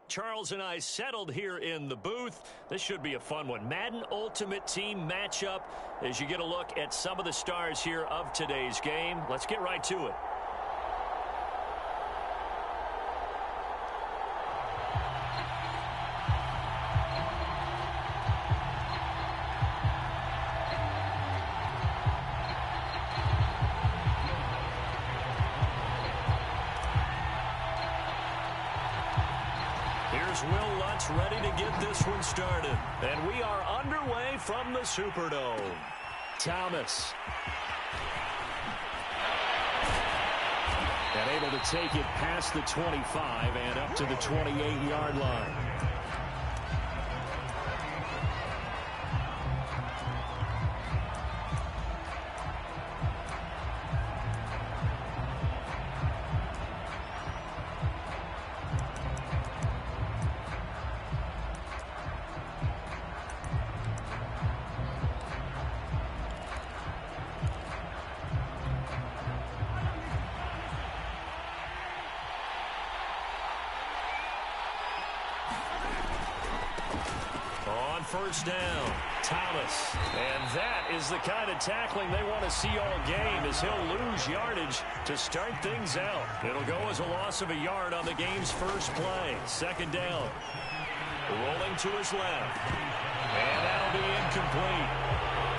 Charles and I settled here in the booth. This should be a fun one. Madden Ultimate Team matchup as you get a look at some of the stars here of today's game. Let's get right to it. Ready to get this one started. And we are underway from the Superdome. Thomas. And able to take it past the 25 and up to the 28-yard line. First down, Thomas. And that is the kind of tackling they want to see all game as he'll lose yardage to start things out. It'll go as a loss of a yard on the game's first play. Second down. Rolling to his left. And that'll be incomplete.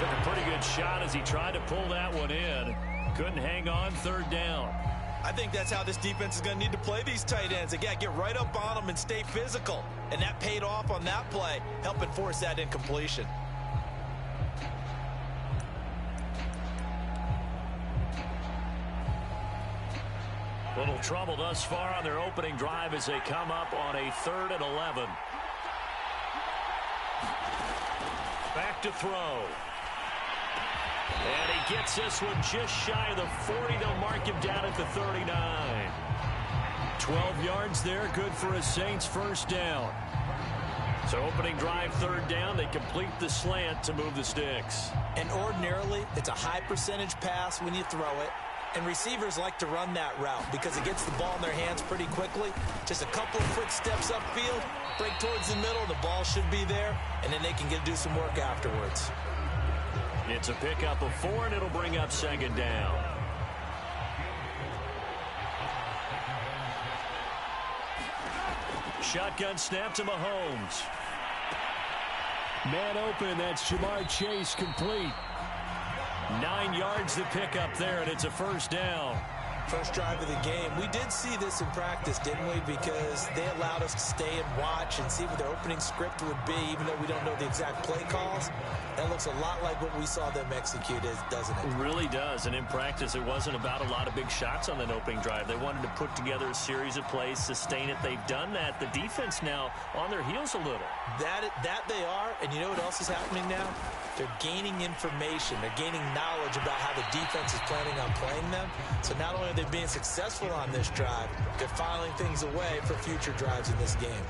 Took a pretty good shot as he tried to pull that one in. Couldn't hang on. Third down. I think that's how this defense is going to need to play these tight ends. They got to get right up on them and stay physical. And that paid off on that play, helping force that incompletion. Little trouble thus far on their opening drive as they come up on a 3rd and 11. Back to throw. And he gets this one just shy of the 40. They'll mark him down at the 39. 12 yards there, good for a Saints first down. So opening drive, 3rd down, they complete the slant to move the sticks. And ordinarily, it's a high percentage pass when you throw it. And receivers like to run that route because it gets the ball in their hands pretty quickly. Just a couple of quick steps upfield, break towards the middle, the ball should be there, and then they can do some work afterwards. It's a pickup of 4, and it'll bring up 2nd down. Shotgun snap to Mahomes. Man open, that's Jamar Chase complete. 9 yards to pick up there, and it's a first down. First drive of the game. We did see this in practice, didn't we? Because they allowed us to stay and watch and see what their opening script would be, even though we don't know the exact play calls. That looks a lot like what we saw them execute, doesn't it? It really does. And in practice, it wasn't about a lot of big shots on that opening drive. They wanted to put together a series of plays, sustain it. They've done that. The defense now on their heels a little. That they are. And you know what else is happening now? They're gaining information. They're gaining knowledge about how the defense is planning on playing them. So not only are they being successful on this drive, they're filing things away for future drives in this game.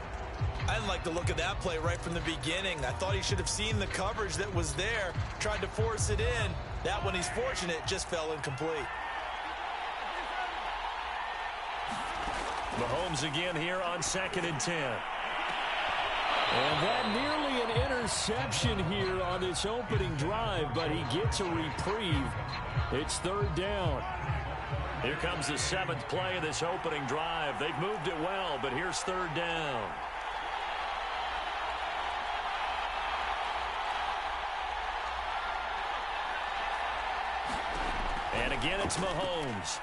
I didn't like the look of that play right from the beginning. I thought he should have seen the coverage that was there, tried to force it in. That one, he's fortunate, just fell incomplete. Mahomes again here on 2nd and 10. And that nearly an interception here on this opening drive, but he gets a reprieve. It's 3rd down. Here comes the 7th play of this opening drive. They've moved it well, but here's 3rd down. And again, it's Mahomes.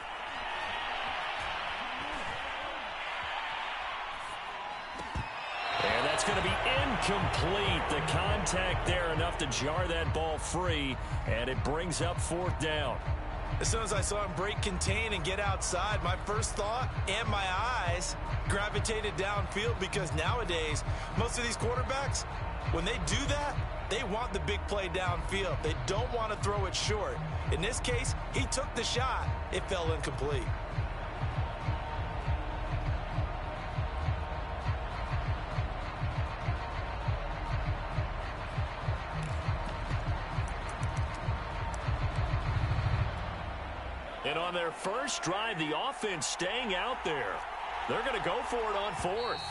And that's going to be incomplete. The contact there enough to jar that ball free, and it brings up 4th down. As soon as I saw him break contain and get outside, my first thought and my eyes gravitated downfield because nowadays, most of these quarterbacks, when they do that, they want the big play downfield. They don't want to throw it short. In this case, he took the shot. It fell incomplete. And on their first drive, the offense staying out there. They're going to go for it on fourth.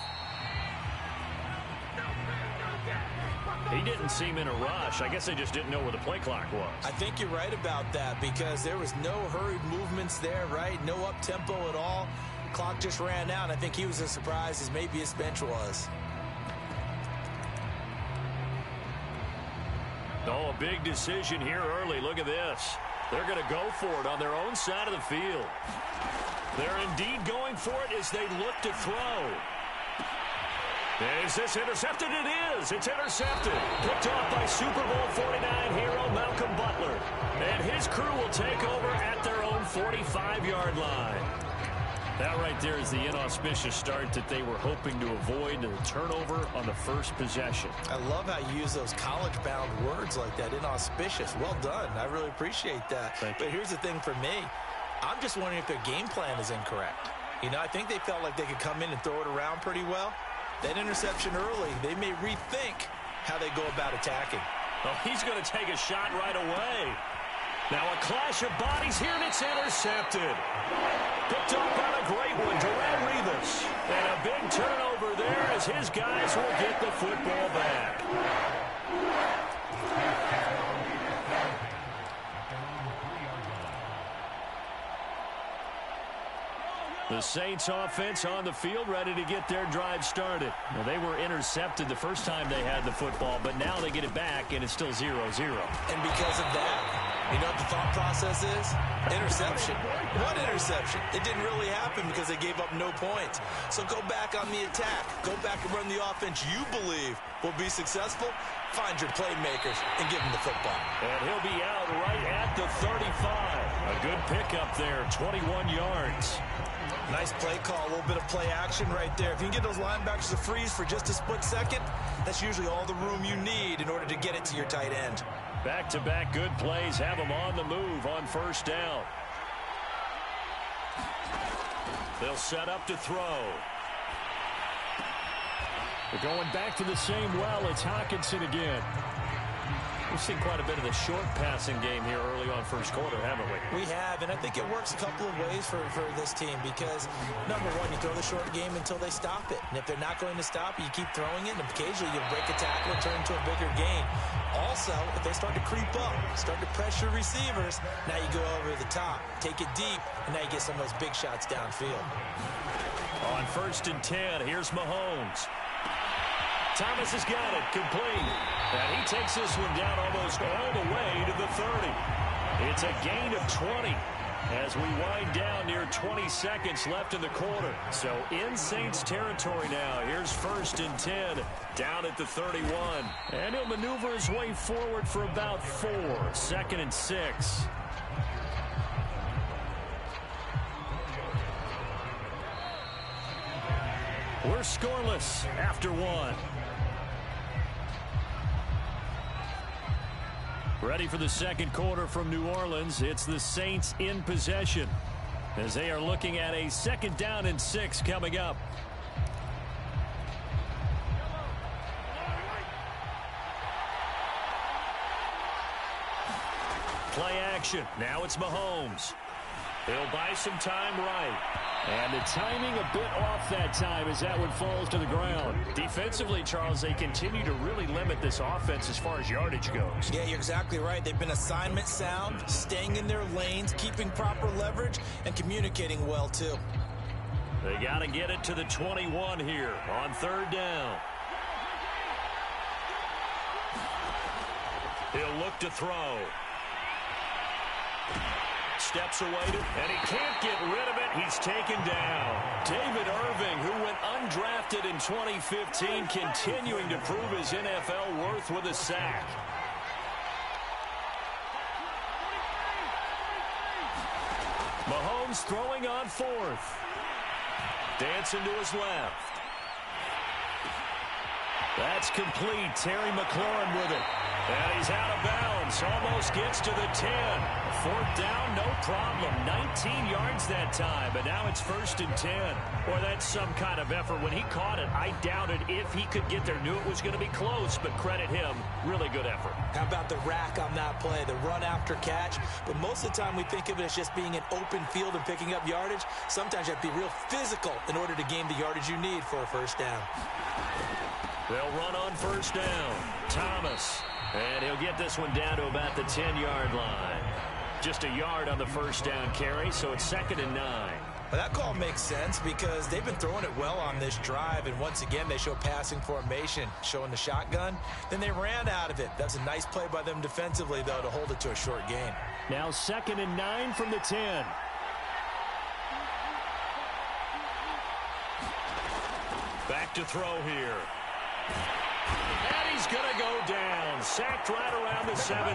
He didn't seem in a rush. I guess they just didn't know where the play clock was. I think you're right about that because there was no hurried movements there, right? No up-tempo at all. Clock just ran out. I think he was as surprised as maybe his bench was. Oh, a big decision here early. Look at this. They're going to go for it on their own side of the field. They're indeed going for it as they look to throw. Is this intercepted? It is. It's intercepted. Picked off by Super Bowl 49 hero Malcolm Butler. And his crew will take over at their own 45-yard line. That right there is the inauspicious start that they were hoping to avoid, the turnover on the first possession. I love how you use those college-bound words like that, inauspicious. Well done. I really appreciate that. But here's the thing for me. I'm just wondering if their game plan is incorrect. You know, I think they felt like they could come in and throw it around pretty well. That interception early, they may rethink how they go about attacking. Oh, he's going to take a shot right away. Now a clash of bodies here, and it's intercepted. Picked up on a great one, Darrelle Revis. And a big turnover there as his guys will get the football back. The Saints offense on the field ready to get their drive started. Well, they were intercepted the first time they had the football, but now they get it back, and it's still 0-0. And because of that, you know what the thought process is? Interception. What interception? It didn't really happen because they gave up no points. So go back on the attack. Go back and run the offense you believe will be successful. Find your playmakers and give them the football. And he'll be out right at the 35. A good pickup there, 21 yards. Nice play call, a little bit of play action right there. If you can get those linebackers to freeze for just a split second, that's usually all the room you need in order to get it to your tight end. Back-to-back good plays have them on the move on first down. They'll set up to throw. They're going back to the same well. It's Hockenson again. We've seen quite a bit of the short passing game here early on first quarter, haven't we? We have, and I think it works a couple of ways for this team because, number one, you throw the short game until they stop it. And if they're not going to stop it, you keep throwing it, and occasionally you break a tackle and turn into a bigger gain. Also, if they start to creep up, start to pressure receivers, now you go over the top, take it deep, and now you get some of those big shots downfield. On 1st and 10, here's Mahomes. Thomas has got it, complete. And he takes this one down almost all the way to the 30. It's a gain of 20 as we wind down near 20 seconds left in the quarter. So in Saints territory now. Here's 1st and 10 down at the 31. And he'll maneuver his way forward for about 4. 2nd and 6. We're scoreless after 1. Ready for the second quarter from New Orleans. It's the Saints in possession as they are looking at a 2nd down and 6 coming up. Play action. Now it's Mahomes. He'll buy some time right. And the timing a bit off that time as that one falls to the ground. Defensively, Charles, they continue to really limit this offense as far as yardage goes. Yeah, you're exactly right. They've been assignment sound, staying in their lanes, keeping proper leverage, and communicating well, too. They got to get it to the 21 here on 3rd down. He'll look to throw. Steps away, and he can't get rid of it. He's taken down. David Irving, who went undrafted in 2015, continuing to prove his NFL worth with a sack. Mahomes throwing on 4th. Dancing to his left. That's complete. Terry McLaurin with it. And he's out of bounds. Almost gets to the 10. Fourth down, no problem. 19 yards that time, but now it's 1st and 10. Boy, that's some kind of effort. When he caught it, I doubted if he could get there. Knew it was going to be close, but credit him. Really good effort. How about the rack on that play, the run after catch? But most of the time we think of it as just being an open field and picking up yardage. Sometimes you have to be real physical in order to gain the yardage you need for a first down. They'll run on 1st down. Thomas. And he'll get this one down to about the 10-yard line. Just a yard on the 1st down carry, so it's 2nd and 9. Well, that call makes sense because they've been throwing it well on this drive, and once again they show passing formation, showing the shotgun. Then they ran out of it. That's a nice play by them defensively, though, to hold it to a short gain. Now 2nd and 9 from the 10. Back to throw here. And he's going to go down. Sacked right around the 17.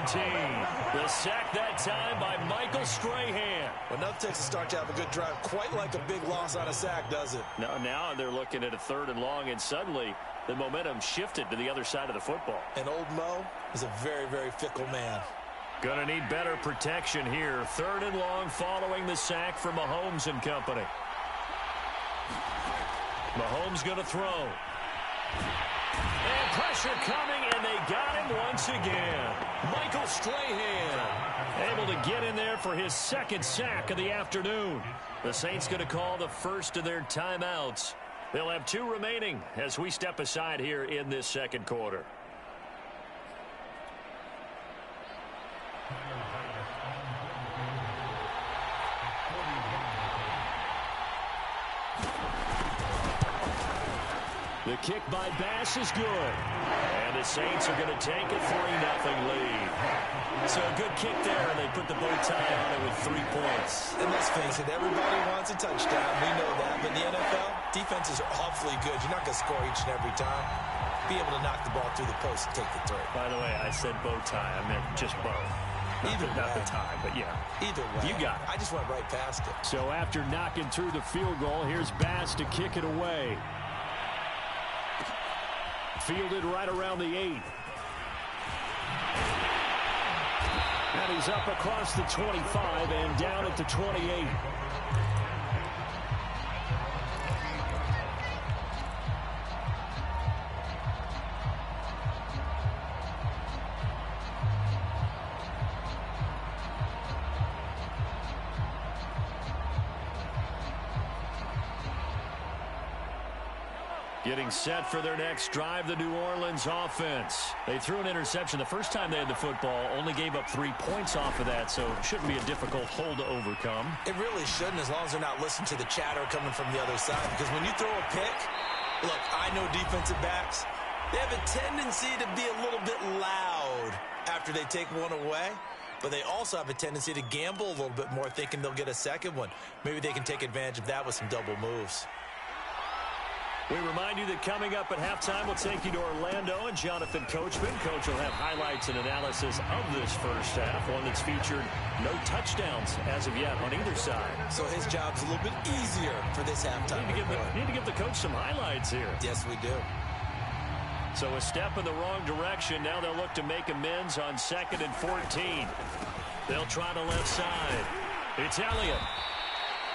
The sack that time by Michael Strahan. Well, nothing takes a start to have a good drive. Quite like a big loss on a sack, does it? Now they're looking at a 3rd and long, and suddenly the momentum shifted to the other side of the football. And old Mo is a very, very fickle man. Gonna need better protection here. 3rd and long following the sack from Mahomes and company. Mahomes gonna throw. And pressure coming, and they got him once again. Michael Strahan able to get in there for his 2nd sack of the afternoon. The Saints going to call the first of their timeouts. They'll have 2 remaining as we step aside here in this 2nd quarter. The kick by Bass is good. And the Saints are going to take a 3-0 lead. So a good kick there, and they put the bow tie on it with 3 points. And let's face it, everybody wants a touchdown. We know that. But in the NFL, defenses are awfully good. You're not going to score each and every time. Be able to knock the ball through the post and take the 3. By the way, I said bow tie. I meant just bow. Not the tie, but yeah. Either way. You got it. I just went right past it. So after knocking through the field goal, here's Bass to kick it away. Fielded right around the 8. And he's up across the 25 and down at the 28. Getting set for their next drive, the New Orleans offense. They threw an interception the first time they had the football, only gave up 3 points off of that, so it shouldn't be a difficult hole to overcome. It really shouldn't, as long as they're not listening to the chatter coming from the other side. Because when you throw a pick, look, I know defensive backs, they have a tendency to be a little bit loud after they take one away. But they also have a tendency to gamble a little bit more, thinking they'll get a second one. Maybe they can take advantage of that with some double moves. We remind you that coming up at halftime, we'll take you to Orlando and Jonathan Coachman. Coach will have highlights and analysis of this first half, one that's featured no touchdowns as of yet on either side. So his job's a little bit easier for this halftime. Need to give the coach some highlights here. Yes, we do. So a step in the wrong direction. Now they'll look to make amends on 2nd and 14. They'll try the left side. It's Elliott.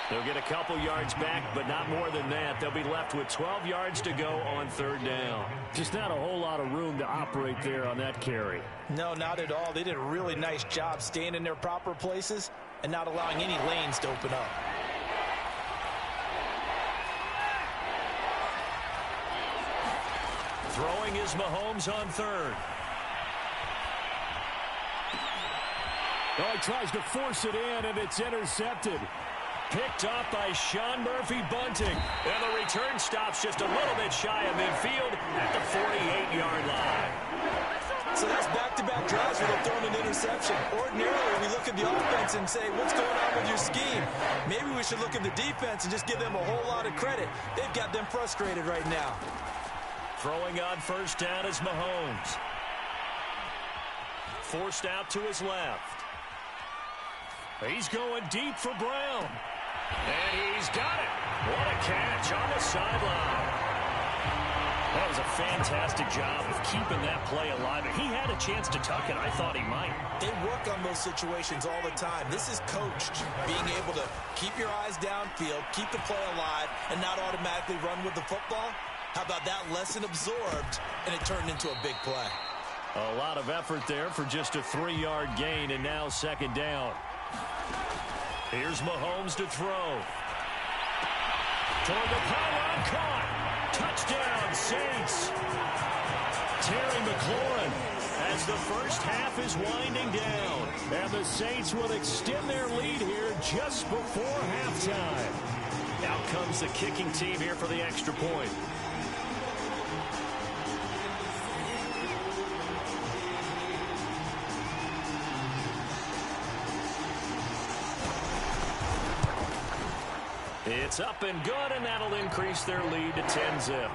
They'll get a couple yards back, but not more than that. They'll be left with 12 yards to go on 3rd down. Just not a whole lot of room to operate there on that carry. No, not at all. They did a really nice job staying in their proper places and not allowing any lanes to open up. Throwing is Mahomes on 3rd. Oh, he tries to force it in, and it's intercepted. Picked up by Sean Murphy-Bunting. And the return stops just a little bit shy of midfield at the 48-yard line. So that's back-to-back drives where they're throwing an interception. Ordinarily, we look at the offense and say, what's going on with your scheme? Maybe we should look at the defense and just give them a whole lot of credit. They've got them frustrated right now. Throwing on 1st down is Mahomes. Forced out to his left. He's going deep for Brown. And he's got it. What a catch on the sideline. That was a fantastic job of keeping that play alive. If he had a chance to tuck it, I thought he might. They work on those situations all the time. This is coached, being able to keep your eyes downfield, keep the play alive, and not automatically run with the football. How about that lesson absorbed, and it turned into a big play? A lot of effort there for just a 3-yard gain, and now second down. Here's Mahomes to throw. Toward the pylon, caught. Touchdown, Saints. Terry McLaurin as the first half is winding down. And the Saints will extend their lead here just before halftime. Out comes the kicking team here for the extra point. It's up and good, and that'll increase their lead to 10-zip.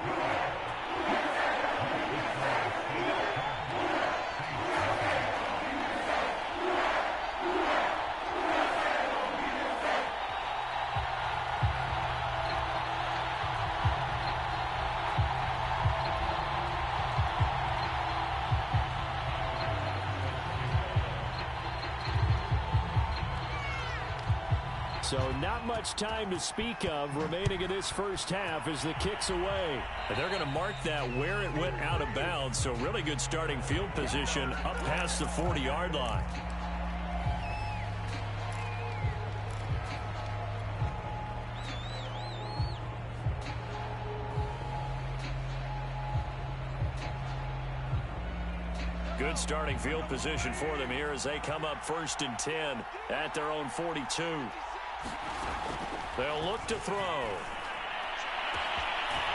So not much time to speak of remaining in this first half as the kick's away. And they're going to mark that where it went out of bounds. So really good starting field position up past the 40-yard line. Good starting field position for them here as they come up 1st and 10 at their own 42. They'll look to throw.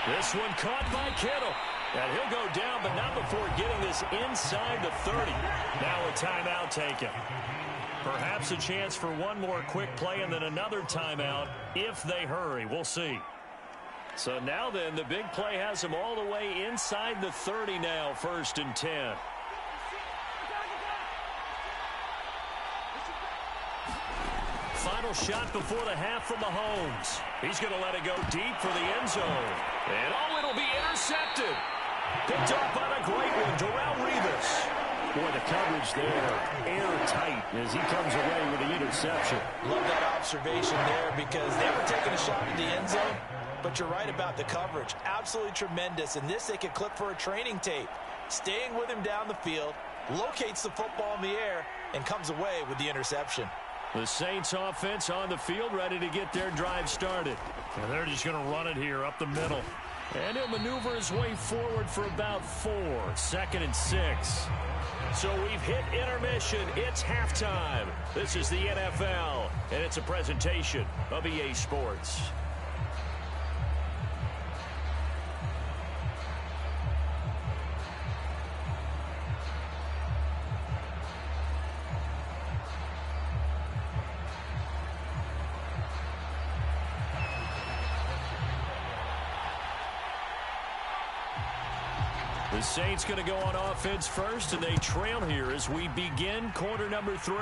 This one caught by Kittle. And he'll go down, but not before getting this inside the 30. Now a timeout taken. Perhaps a chance for one more quick play and then another timeout if they hurry. We'll see. So now then, the big play has them all the way inside the 30 now, 1st and 10. Final shot before the half from Mahomes. He's going to let it go deep for the end zone. And it'll be intercepted. Picked up on a great one, Darrelle Revis. Boy, the coverage there, airtight as he comes away with the interception. Love that observation there because they were taking a shot at the end zone, but you're right about the coverage. Absolutely tremendous. And this they could clip for a training tape. Staying with him down the field, locates the football in the air, and comes away with the interception. The Saints offense on the field ready to get their drive started. And they're just going to run it here up the middle. And he'll maneuver his way forward for about 4. 2nd and 6. So we've hit intermission. It's halftime. This is the NFL, and it's a presentation of EA Sports. The Saints going to go on offense first, and they trail here as we begin quarter number 3.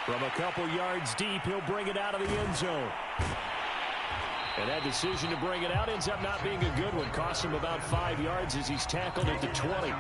From a couple yards deep, he'll bring it out of the end zone. And that decision to bring it out ends up not being a good one. Costs him about 5 yards as he's tackled at the 20.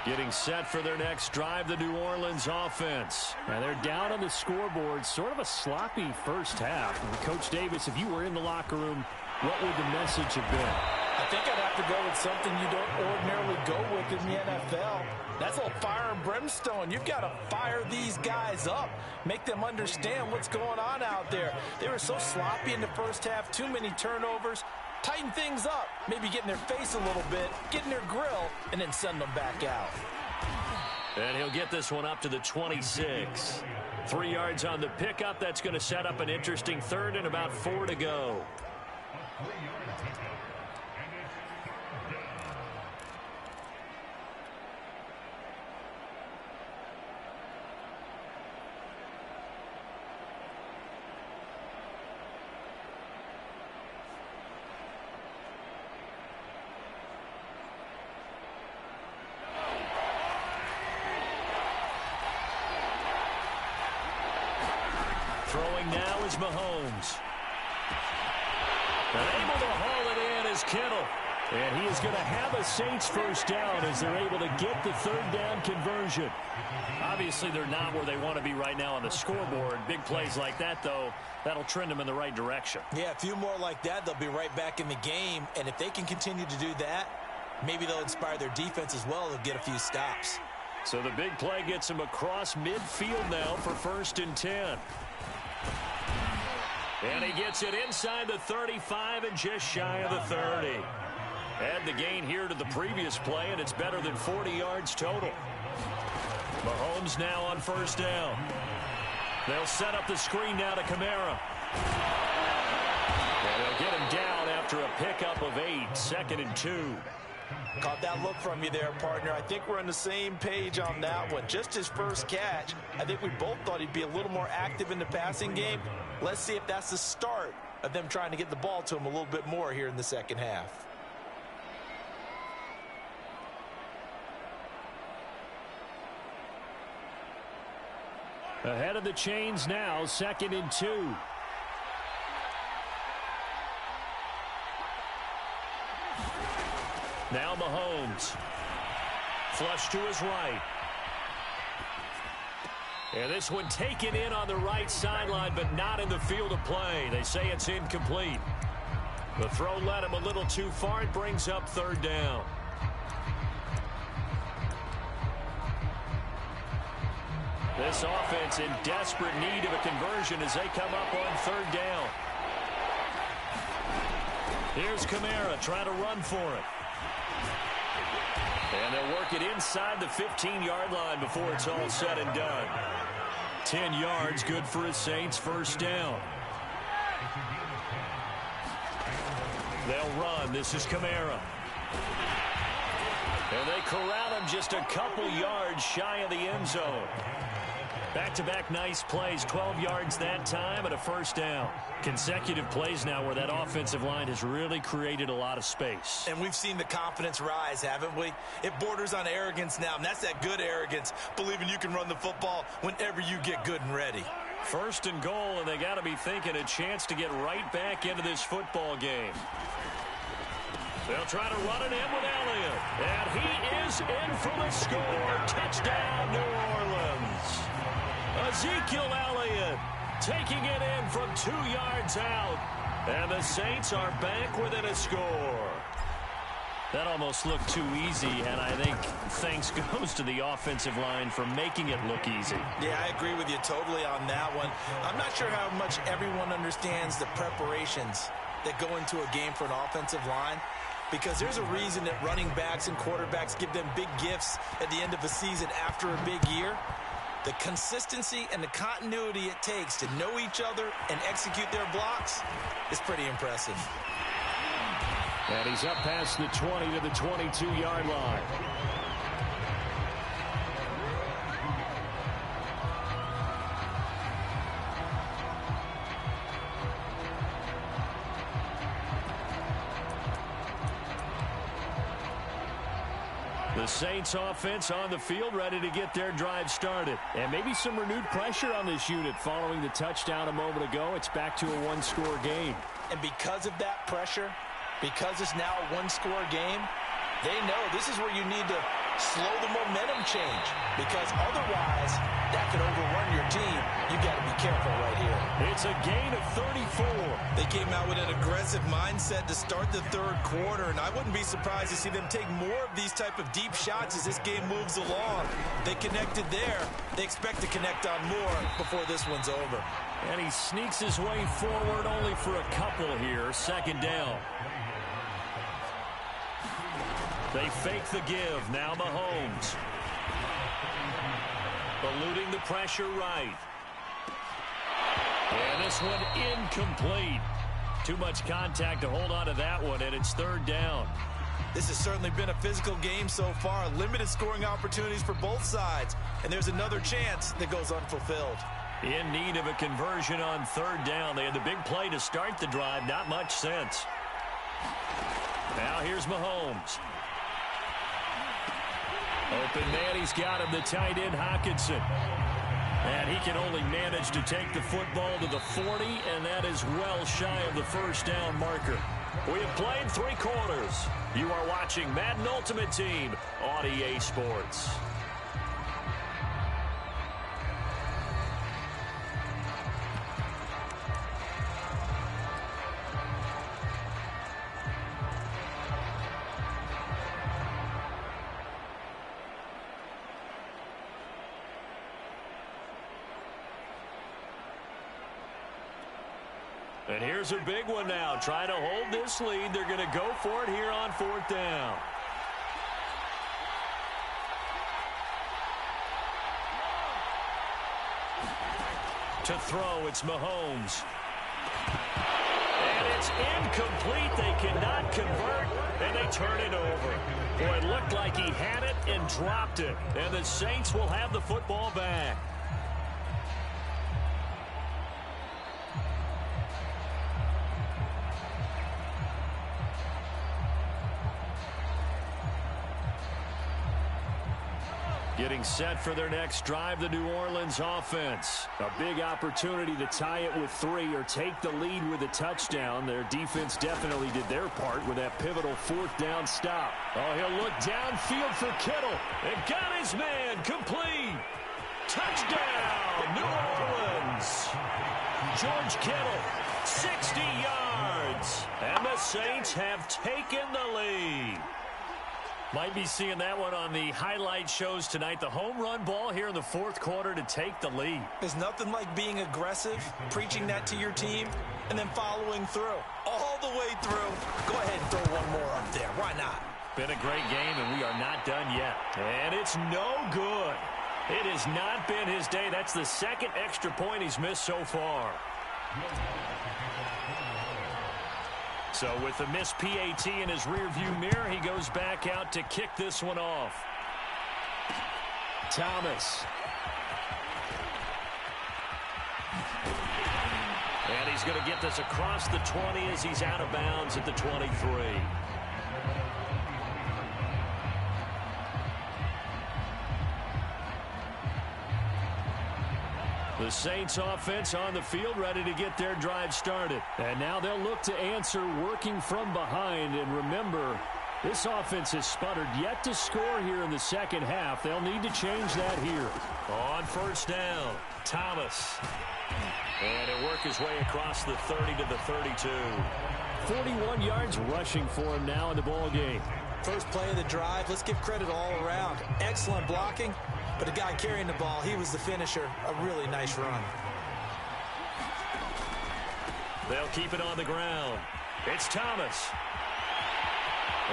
Getting set for their next drive, the New Orleans offense. And they're down on the scoreboard. Sort of a sloppy first half. And Coach Davis, if you were in the locker room, what would the message have been? I think I'd have to go with something you don't ordinarily go with in the NFL. That's a little fire and brimstone. You've got to fire these guys up. Make them understand what's going on out there. They were so sloppy in the first half. Too many turnovers. Tighten things up, maybe get in their face a little bit, get in their grill, and then send them back out. And he'll get this one up to the 26. 3 yards on the pickup. That's going to set up an interesting 3rd and about 4 to go. Throwing now is Mahomes. And able to haul it in is Kittle. And he is going to have a Saints first down as they're able to get the third down conversion. Obviously, they're not where they want to be right now on the scoreboard. Big plays like that, though, that'll trend them in the right direction. Yeah, a few more like that, they'll be right back in the game. And if they can continue to do that, maybe they'll inspire their defense as well and get a few stops. So the big play gets him across midfield now for 1st and 10. And he gets it inside the 35 and just shy of the 30. Add the gain here to the previous play, and it's better than 40 yards total. Mahomes now on 1st down. They'll set up the screen now to Kamara. And they'll get him down after a pickup of 8, 2nd and 2. Caught that look from you there, partner. I think we're on the same page on that one. Just his first catch. I think we both thought he'd be a little more active in the passing game. Let's see if that's the start of them trying to get the ball to him a little bit more here in the second half. Ahead of the chains now, 2nd and 2. Now Mahomes. Flush to his right. And this one taken in on the right sideline, but not in the field of play. They say it's incomplete. The throw led him a little too far. It brings up 3rd down. This offense in desperate need of a conversion as they come up on 3rd down. Here's Kamara trying to run for it. And they'll work it inside the 15-yard line before it's all said and done. 10 yards, good for his Saints, 1st down. They'll run. This is Kamara. And they corral him just a couple yards shy of the end zone. Back-to-back nice plays, 12 yards that time and a 1st down. Consecutive plays now where that offensive line has really created a lot of space. And we've seen the confidence rise, haven't we? It borders on arrogance now, and that's that good arrogance, believing you can run the football whenever you get good and ready. 1st and goal, and they got to be thinking a chance to get right back into this football game. They'll try to run it in with Elliott. And he is in for the score. Touchdown, New Orleans. Ezekiel Elliott taking it in from 2 yards out. And the Saints are back within a score. That almost looked too easy, and I think thanks goes to the offensive line for making it look easy. Yeah, I agree with you totally on that one. I'm not sure how much everyone understands the preparations that go into a game for an offensive line, because there's a reason that running backs and quarterbacks give them big gifts at the end of a season after a big year. The consistency and the continuity it takes to know each other and execute their blocks is pretty impressive. And he's up past the 20 to the 22-yard line. The Saints offense on the field ready to get their drive started. And maybe some renewed pressure on this unit following the touchdown a moment ago. It's back to a one-score game. And because of that pressure, because it's now a one-score game, they know this is where you need to slow the momentum change, because otherwise that could overrun your team. You got to be careful right here. It's a gain of 34. They came out with an aggressive mindset to start the third quarter, and I wouldn't be surprised to see them take more of these type of deep shots as this game moves along. They connected there. They expect to connect on more before this one's over. And he sneaks his way forward only for a couple here. 2nd down. They fake the give. Now Mahomes. Eluding the pressure right. And this one incomplete. Too much contact to hold on to that one, and it's 3rd down. This has certainly been a physical game so far. Limited scoring opportunities for both sides. And there's another chance that goes unfulfilled. In need of a conversion on 3rd down. They had the big play to start the drive. Not much sense. Now here's Mahomes. Open man, he's got him, the tight end, Hockenson. And he can only manage to take the football to the 40, and that is well shy of the first down marker. We have played 3 quarters. You are watching Madden Ultimate Team on EA Sports. And here's a big one now. Trying to hold this lead. They're going to go for it here on 4th down. To throw, it's Mahomes. And it's incomplete. They cannot convert, and they turn it over. Boy, it looked like he had it and dropped it. And the Saints will have the football back. Getting set for their next drive, the New Orleans offense. A big opportunity to tie it with 3 or take the lead with a touchdown. Their defense definitely did their part with that pivotal 4th down stop. Oh, he'll look downfield for Kittle. And got his man complete. Touchdown, New Orleans. George Kittle, 60 yards. And the Saints have taken the lead. Might be seeing that one on the highlight shows tonight. The home run ball here in the 4th quarter to take the lead. There's nothing like being aggressive, preaching that to your team, and then following through. All the way through. Go ahead and throw one more up there. Why not? Been a great game, and we are not done yet. And it's no good. It has not been his day. That's the 2nd extra point he's missed so far. So with the missed PAT in his rearview mirror, he goes back out to kick this one off. Thomas. And he's going to get this across the 20 as he's out of bounds at the 23. The Saints offense on the field ready to get their drive started. And now they'll look to answer working from behind. And remember, this offense has sputtered yet to score here in the 2nd half. They'll need to change that here. On 1st down, Thomas. And he'll work his way across the 30 to the 32. 41 yards rushing for him now in the ball game. First play of the drive, let's give credit all around. Excellent blocking. But the guy carrying the ball, he was the finisher. A really nice run. They'll keep it on the ground. It's Thomas.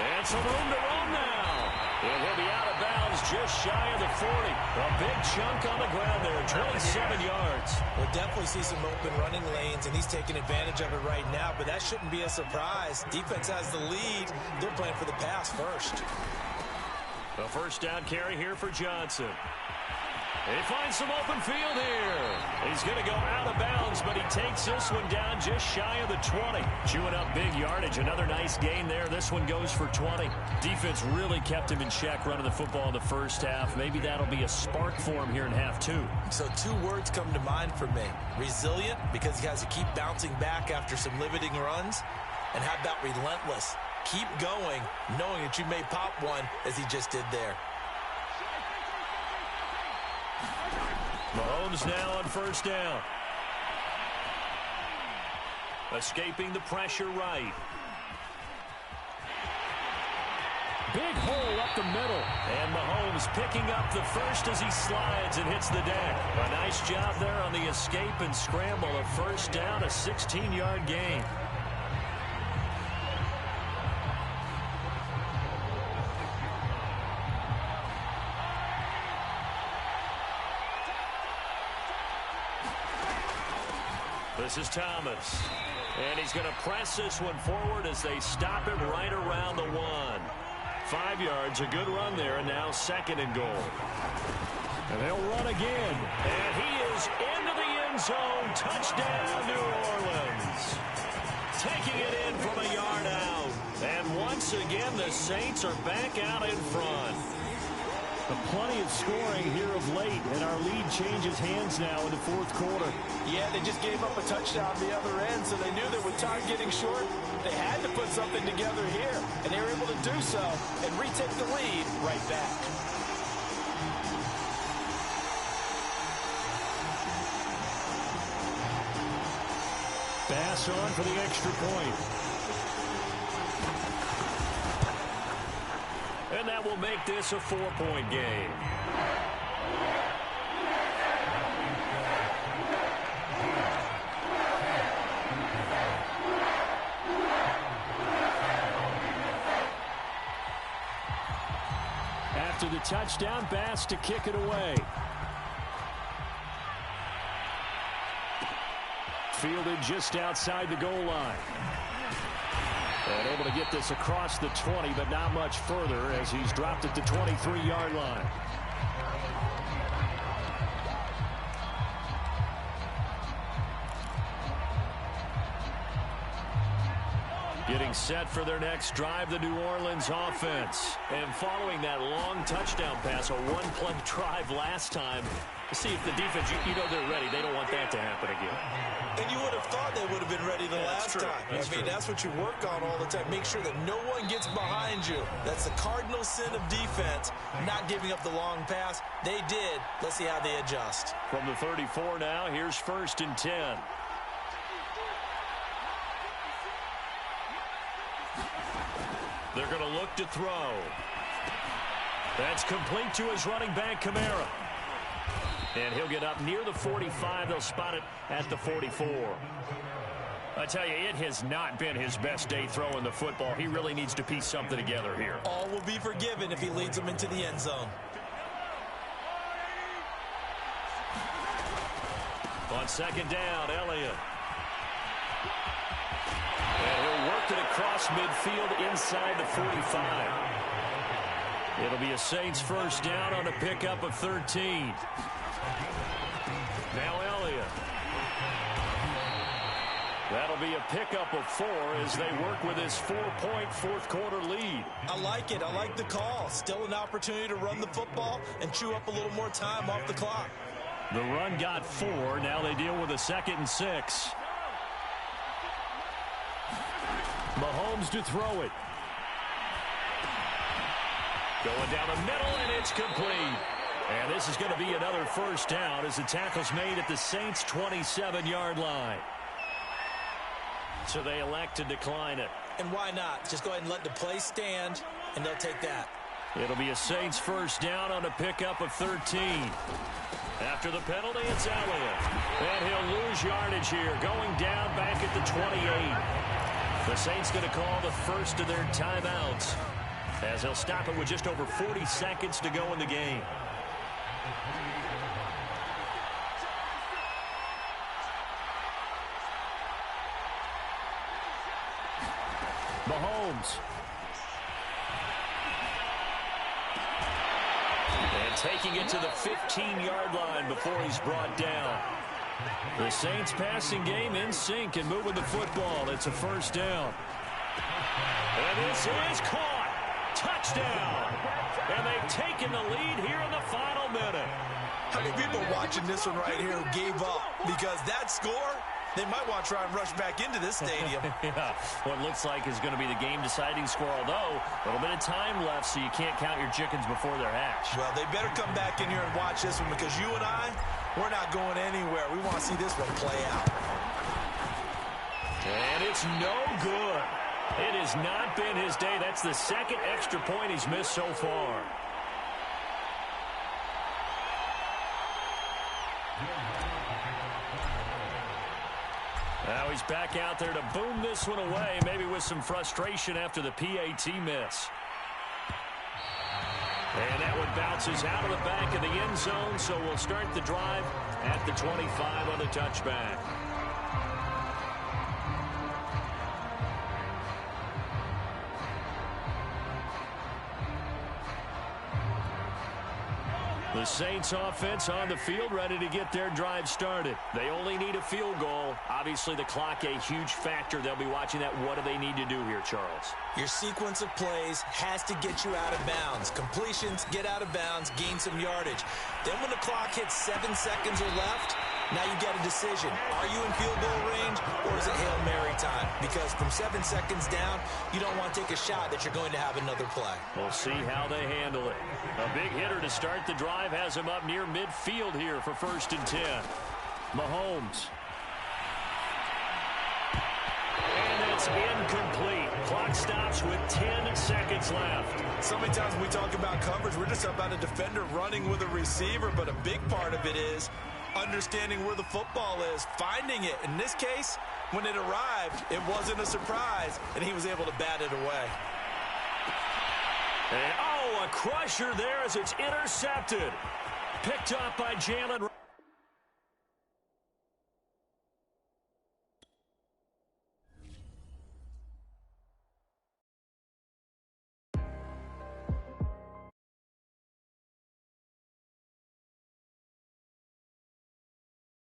And some room to roam now. And he'll be out of bounds just shy of the 40. A big chunk on the ground there, 27 yards. We'll definitely see some open running lanes, and he's taking advantage of it right now. But that shouldn't be a surprise. Defense has the lead. They're playing for the pass first. A 1st down carry here for Johnson. He finds some open field here. He's going to go out of bounds, but he takes this one down just shy of the 20. Chewing up big yardage. Another nice gain there. This one goes for 20. Defense really kept him in check running the football in the 1st half. Maybe that'll be a spark for him here in half 2. So 2 words come to mind for me. Resilient, because he has to keep bouncing back after some limiting runs. And how about relentless? Keep going, knowing that you may pop one, as he just did there. Mahomes now on 1st down. Escaping the pressure right. Big hole up the middle. And Mahomes picking up the first as he slides and hits the deck. A nice job there on the escape and scramble. A 1st down, a 16-yard gain. This is Thomas. And he's going to press this one forward as they stop him right around the 1. 5 yards, a good run there, and now 2nd and goal. And they'll run again. And he is into the end zone. Touchdown, New Orleans. Taking it in from a yard out. And once again, the Saints are back out in front. Plenty of scoring here of late, and our lead changes hands now in the fourth quarter. Yeah, they just gave up a touchdown the other end, so they knew that with time getting short, they had to put something together here, and they were able to do so and retake the lead right back. Pass on for the extra point. And that will make this a 4-point game. After the touchdown, Bass to kick it away. Fielded just outside the goal line. And able to get this across the 20, but not much further as he's dropped at the 23-yard line. Getting set for their next drive, the New Orleans offense. And following that long touchdown pass, a one-play drive last time, to see if the defense, you know they're ready. They don't want that to happen again. And you would have thought they would have been ready the last time. That's what you work on all the time. Make sure that no one gets behind you. That's the cardinal sin of defense, not giving up the long pass. They did. Let's see how they adjust. From the 34 now, here's 1st and 10. They're going to look to throw. That's complete to his running back, Kamara. And he'll get up near the 45. They'll spot it at the 44. I tell you, it has not been his best day throwing the football. He really needs to piece something together here. All will be forgiven if he leads them into the end zone. On 2nd down, Elliott. And he'll work it across midfield inside the 45. It'll be a Saints 1st down on a pickup of 13. Now Elliott. That'll be a pickup of 4 as they work with his 4-point fourth-quarter lead. I like it. I like the call. Still an opportunity to run the football and chew up a little more time off the clock. The run got 4. Now they deal with a 2nd and 6. Mahomes to throw it. Going down the middle, and it's complete. And this is going to be another 1st down as the tackle's made at the Saints' 27-yard line. So they elect to decline it. And why not? Just go ahead and let the play stand, and they'll take that. It'll be a Saints 1st down on a pickup of 13. After the penalty, it's Elliott. And he'll lose yardage here, going down back at the 28. The Saints going to call the first of their timeouts, as they'll stop it with just over 40 seconds to go in the game. Mahomes. And taking it to the 15-yard line before he's brought down. The Saints passing game in sync and moving the football. It's a 1st down. And this is caught. Touchdown. And they've taken the lead here in the final minute. How many people watching this one right here who gave up? Because that score, they might want to try and rush back into this stadium. Yeah, what looks like is going to be the game-deciding score, although a little bit of time left, so you can't count your chickens before they're hatched. Well, they better come back in here and watch this one, because you and I, we're not going anywhere. We want to see this one play out. And it's no good. It has not been his day. That's the 2nd extra point he's missed so far. Now he's back out there to boom this one away, maybe with some frustration after the PAT miss. And that one bounces out of the back of the end zone, so we'll start the drive at the 25 on the touchback. The Saints offense on the field, ready to get their drive started. They only need a field goal. Obviously, the clock a huge factor. They'll be watching that. What do they need to do here, Charles? Your sequence of plays has to get you out of bounds. Completions, get out of bounds, gain some yardage. Then when the clock hits 7 seconds or left, now you get a decision. Are you in field goal range, or is it Hail Mary time? Because from 7 seconds down, you don't want to take a shot that you're going to have another play. We'll see how they handle it. A big hitter to start the drive has him up near midfield here for 1st and 10. Mahomes. And that's incomplete. Clock stops with 10 seconds left. So many times when we talk about coverage, we're just about a defender running with a receiver, but a big part of it is understanding where the football is, finding it. In this case, when it arrived, it wasn't a surprise, and he was able to bat it away. And, a crusher there as it's intercepted. Picked up by Jalen.